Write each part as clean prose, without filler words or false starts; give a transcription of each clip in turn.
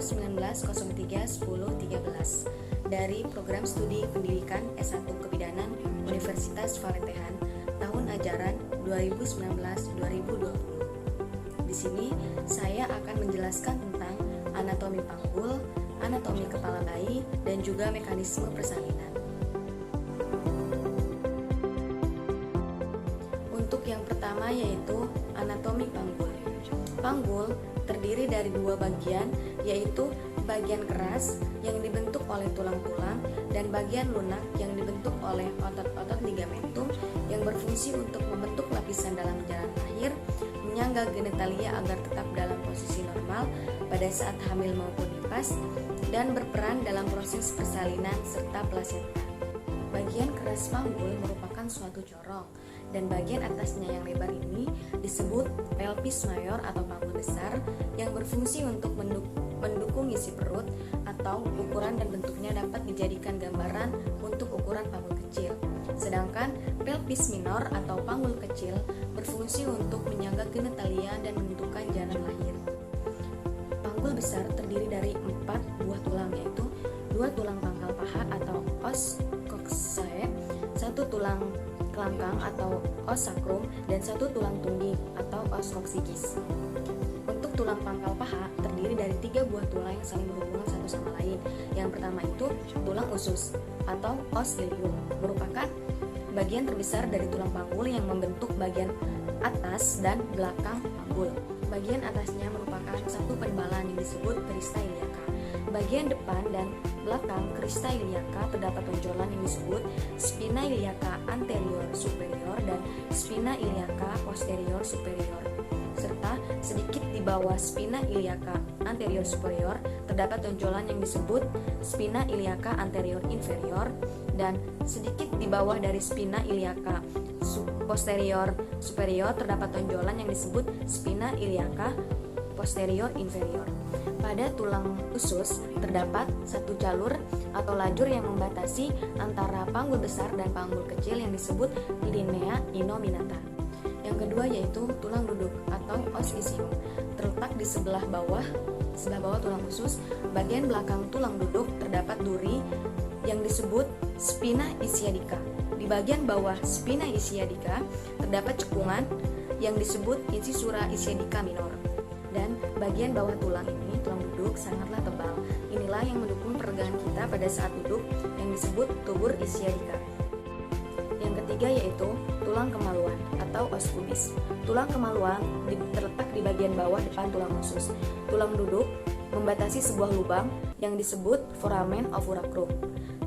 1903-1013 dari Program Studi Pendidikan S1 Kebidanan Universitas Valetehan tahun ajaran 2019-2020. Di sini saya akan menjelaskan tentang anatomi panggul, anatomi kepala bayi, dan juga mekanisme persalinan. Untuk yang pertama yaitu anatomi panggul. Panggul terdiri dari dua bagian, yaitu bagian keras yang dibentuk oleh tulang-tulang dan bagian lunak yang dibentuk oleh otot-otot ligamentum yang berfungsi untuk membentuk lapisan dalam jalan lahir, menyangga genitalia agar tetap dalam posisi normal pada saat hamil maupun nifas, dan berperan dalam proses persalinan serta plasenta. Bagian keras panggul merupakan suatu corong, dan bagian atasnya yang lebar ini disebut pelvis mayor atau panggul besar yang berfungsi untuk mendukung isi perut, atau ukuran dan bentuknya dapat dijadikan gambaran untuk ukuran panggul kecil. Sedangkan pelvis minor atau panggul kecil berfungsi untuk menyangga genitalia dan menentukan jalan lahir. Panggul besar terdiri dari 4 buah tulang, yaitu 2 tulang pangkal paha atau os coxae, 1 tulang kelangkang atau os sacrum, dan 1 tulang tungging atau os coccygeus. Untuk tulang pangkal paha terdiri dari 3 buah tulang yang saling berhubungan satu sama lain. Yang pertama itu tulang usus atau os ilium, merupakan bagian terbesar dari tulang panggul yang membentuk bagian atas dan belakang panggul. Bagian atasnya merupakan satu penebalan yang disebut crista iliaca. Bagian depan dan belakang crista iliaca terdapat tonjolan yang disebut spina iliaca anterior superior dan spina iliaca posterior superior. Serta sedikit di bawah spina iliaca anterior superior terdapat tonjolan yang disebut spina iliaca anterior inferior, dan sedikit di bawah dari spina iliaca posterior superior terdapat tonjolan yang disebut spina iliaca posterior inferior. Pada tulang usus terdapat satu jalur atau lajur yang membatasi antara panggul besar dan panggul kecil yang disebut linea innominata. Yang kedua yaitu tulang duduk atau os isium, terletak di sebelah bawah tulang usus. Bagian belakang tulang duduk terdapat duri yang disebut spina ischiadica. Di bagian bawah spina ischiadica terdapat cekungan yang disebut incisura ischiadica minor. Dan bagian bawah tulang ini, tulang duduk, sangatlah tebal. Inilah yang mendukung peregangan kita pada saat duduk yang disebut tubur ischiadica. Yang ketiga yaitu tulang kemaluan atau os pubis. Tulang kemaluan terletak di bagian bawah depan tulang usus. Tulang duduk membatasi sebuah lubang yang disebut foramen ovulacrum.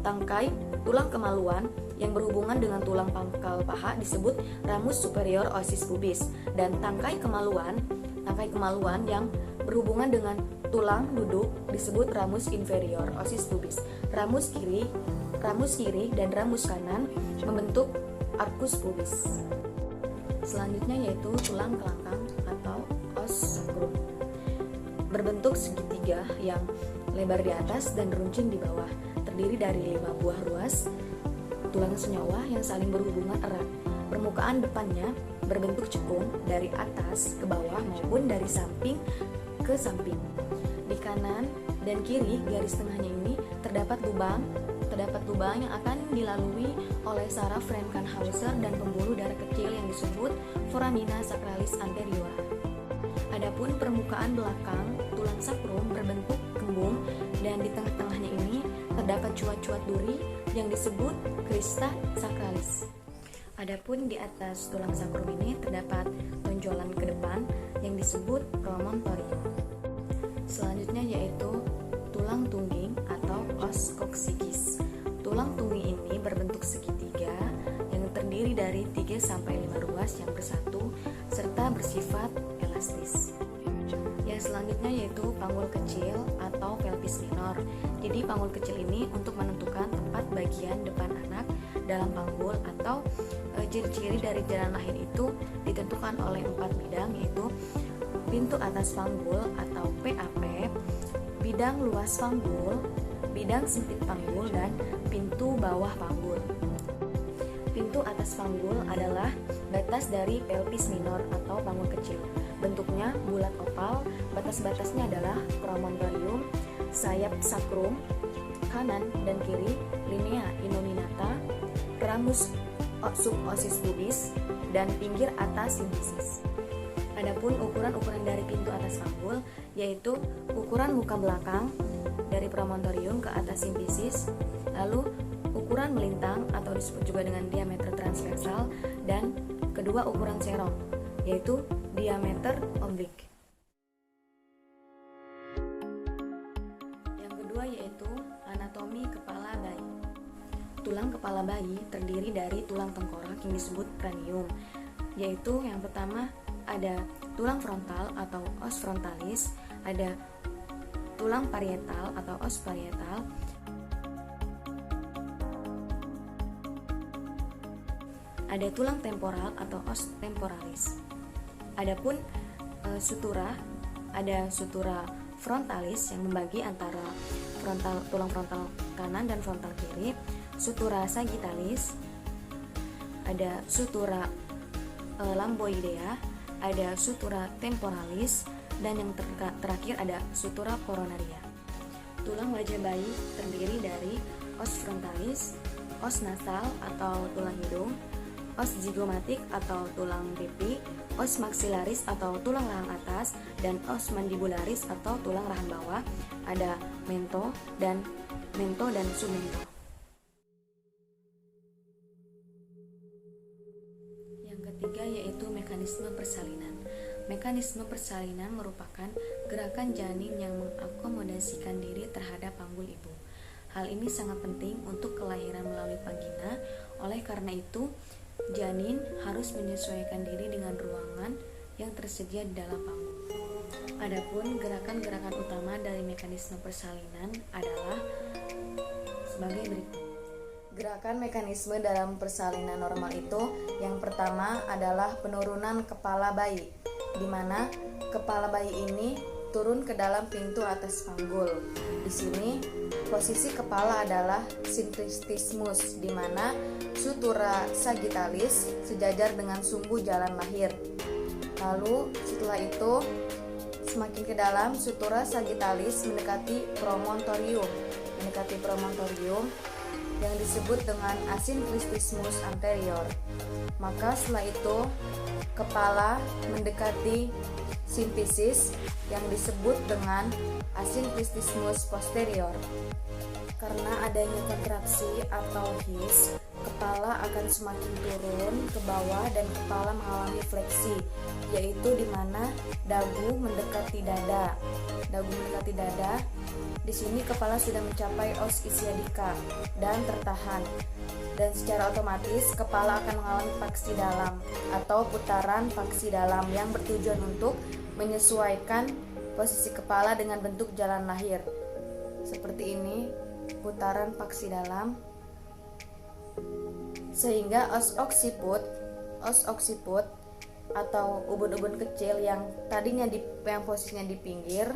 Tangkai tulang kemaluan yang berhubungan dengan tulang pangkal paha disebut ramus superior osis pubis, dan tangkai kemaluan yang berhubungan dengan tulang duduk disebut ramus inferior osis pubis. Ramus kiri dan ramus kanan membentuk arcus pubis. Selanjutnya yaitu tulang kelangkang atau os sacrum, berbentuk segitiga yang lebar di atas dan runcing di bawah, terdiri dari 5 buah ruas tulang senyawa yang saling berhubungan erat. Permukaan depannya berbentuk cekung dari atas ke bawah maupun dari samping ke samping. Di kanan dan kiri garis tengahnya ini terdapat lubang yang akan dilalui oleh saraf Frankenhauser dan pembuluh darah kecil yang disebut foramina sacralis anterior. Adapun permukaan belakang tulang sakrum berbentuk kembung, dan di tengah-tengahnya ini terdapat cuat-cuat duri yang disebut crista sacralis. Adapun di atas tulang sakrum ini terdapat tonjolan ke depan yang disebut promontorium. Selanjutnya yaitu tulang tungging atau os coccygeus. Tulang tungging ini berbentuk segitiga yang terdiri dari 3-5 ruas yang bersatu serta bersifat elastis. Yang selanjutnya yaitu panggul kecil atau pelvis minor. Jadi panggul kecil ini untuk menentukan tempat bagian depan anak dalam panggul, atau ciri-ciri dari jalan lahir itu ditentukan oleh 4 bidang, yaitu pintu atas panggul atau PAP, bidang luas panggul, bidang sempit panggul, dan pintu bawah panggul. Pintu atas panggul adalah batas dari pelvis minor atau panggul kecil. Bentuknya bulat oval, batas-batasnya adalah promontorium, sayap sakrum, kanan dan kiri linea innominata, ramus subosis pubis, dan pinggir atas simfisis. Adapun ukuran-ukuran dari pintu atas panggul yaitu ukuran muka belakang dari promontorium ke atas simfisis, lalu ukuran melintang atau disebut juga dengan diameter transversal, dan kedua ukuran serong yaitu diameter oblik. Yang kedua yaitu anatomi kepala bayi. Tulang kepala bayi terdiri dari tulang tengkorak yang disebut kranium, yaitu yang pertama ada tulang frontal atau os frontalis, ada tulang parietal atau os parietal, ada tulang temporal atau os temporalis. Adapun sutura, ada sutura frontalis yang membagi antara tulang frontal kanan dan frontal kiri, sutura sagittalis, ada sutura lamboidea, ada sutura temporalis, dan yang terakhir ada sutura coronaria. Tulang wajah bayi terdiri dari os frontalis, os nasal atau tulang hidung, os zigomatik atau tulang pipi, os maxillaris atau tulang rahang atas, dan os mandibularis atau tulang rahang bawah. Ada mento dan submento. Yang ketiga yaitu mekanisme persalinan. Mekanisme persalinan merupakan gerakan janin yang mengakomodasikan diri terhadap panggul ibu. Hal ini sangat penting untuk kelahiran melalui vagina. Oleh karena itu, janin harus menyesuaikan diri dengan ruangan yang tersedia di dalam panggul. Adapun gerakan-gerakan utama dari mekanisme persalinan adalah sebagai berikut. Gerakan mekanisme dalam persalinan normal itu yang pertama adalah penurunan kepala bayi, di mana kepala bayi ini turun ke dalam pintu atas panggul. Di sini posisi kepala adalah synclistismus, di mana sutura sagittalis sejajar dengan sumbu jalan lahir. Lalu setelah itu semakin ke dalam sutura sagittalis mendekati promontorium yang disebut dengan asynclistismus anterior. Maka setelah itu kepala mendekati simfisis yang disebut dengan asynclistismus posterior. Karena adanya kontraksi atau his, kepala akan semakin turun ke bawah dan kepala mengalami fleksi, yaitu di mana dagu mendekati dada. Di sini kepala sudah mencapai os ischiadica dan tertahan. Dan secara otomatis kepala akan mengalami faksi dalam atau putaran faksi dalam yang bertujuan untuk menyesuaikan posisi kepala dengan bentuk jalan lahir. Seperti ini, putaran faksi dalam, sehingga os occiput atau ubun-ubun kecil yang tadinya yang posisinya di pinggir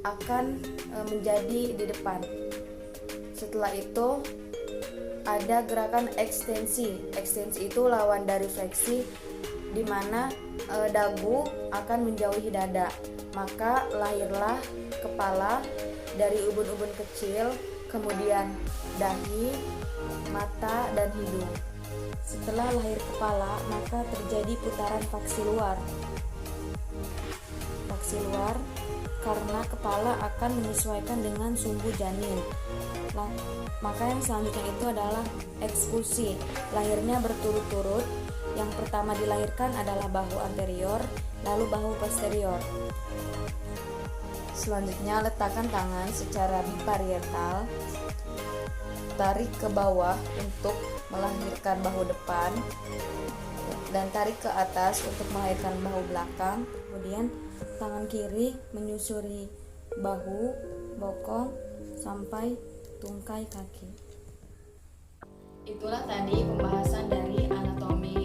akan menjadi di depan. Setelah itu ada gerakan ekstensi. Ekstensi itu lawan dari fleksi, di mana dagu akan menjauhi dada. Maka lahirlah kepala dari ubun-ubun kecil, kemudian dahi, mata, dan hidung. Setelah lahir kepala, maka terjadi putaran faksi luar. Karena kepala akan menyesuaikan dengan sumbu janin. Maka yang selanjutnya itu adalah eksklusi. Lahirnya berturut-turut. Yang pertama dilahirkan adalah bahu anterior, lalu bahu posterior. Selanjutnya letakkan tangan secara biparietal, tarik ke bawah untuk melahirkan bahu depan, dan tarik ke atas untuk melahirkan bahu belakang. Kemudian tangan kiri menyusuri bahu, bokong, sampai tungkai kaki. Itulah tadi pembahasan dari anatomi